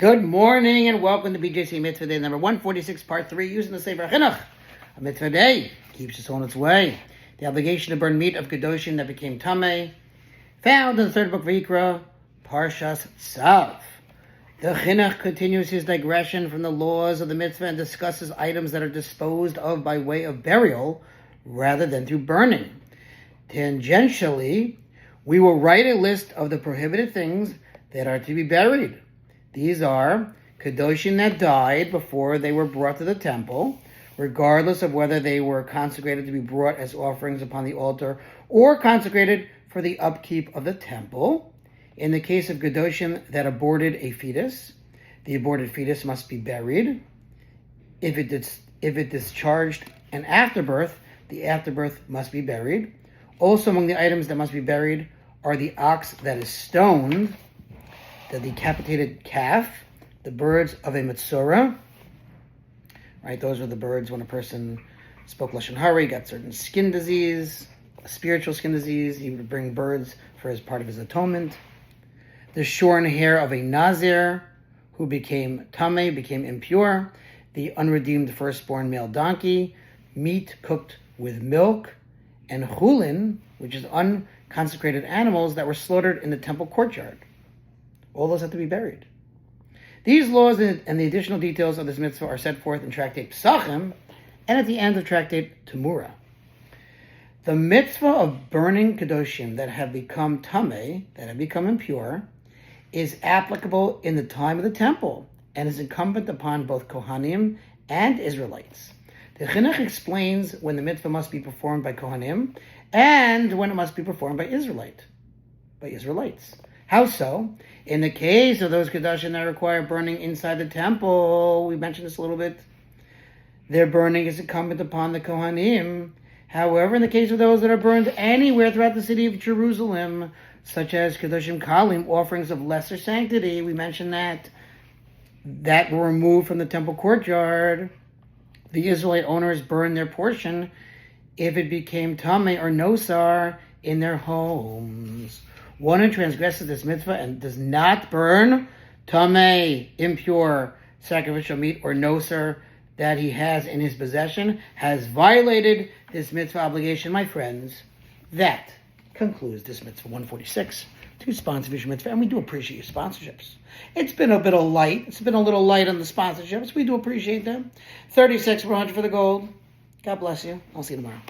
Good morning and welcome to BJC Mitzvah Day number 146, part 3, using the Sefer HaChinuch. A Mitzvah Day keeps us on its way. The obligation to burn meat of kodashim that became tamei, found in the third book of Vayikra, Parshas Tzav. The Chinuch continues his digression from the laws of the mitzvah and discusses items that are disposed of by way of burial rather than through burning. Tangentially, we will write a list of the prohibited things that are to be buried. These are kodashim that died before they were brought to the temple, regardless of whether they were consecrated to be brought as offerings upon the altar or consecrated for the upkeep of the temple. In the case of kodashim that aborted a fetus, the aborted fetus must be buried. If it discharged an afterbirth, the afterbirth must be buried. Also among the items that must be buried are the ox that is stoned, the decapitated calf, the birds of a Metzora. Right, those were the birds when a person spoke Lashon Hara, got certain skin disease, a spiritual skin disease. He would bring birds for as part of his atonement. The shorn hair of a Nazir who became tamei, became impure. The unredeemed firstborn male donkey, meat cooked with milk, and chulin, which is unconsecrated animals that were slaughtered in the temple courtyard. All those have to be buried. These laws and the additional details of this mitzvah are set forth in Tractate Pesachim and at the end of Tractate Temura. The mitzvah of burning kodashim that have become tamei, that have become impure, is applicable in the time of the temple and is incumbent upon both Kohanim and Israelites. The Chinuch explains when the mitzvah must be performed by Kohanim and when it must be performed by Israelites. How so? In the case of those kodashim that require burning inside the temple, we mentioned this a little bit, their burning is incumbent upon the Kohanim. However, in the case of those that are burned anywhere throughout the city of Jerusalem, such as kodashim kalim, offerings of lesser sanctity, we mentioned that were removed from the temple courtyard, the Israelite owners burn their portion if it became tamei or nosar in their homes. One who transgresses this mitzvah and does not burn tamei, impure sacrificial meat, or nosar that he has in his possession has violated this mitzvah obligation. My friends, that concludes this mitzvah 146 to sponsor Vision Mitzvah, and we do appreciate your sponsorships. It's been a little light on the sponsorships. We do appreciate them. 36 for 100 for the gold. God bless you. I'll see you tomorrow.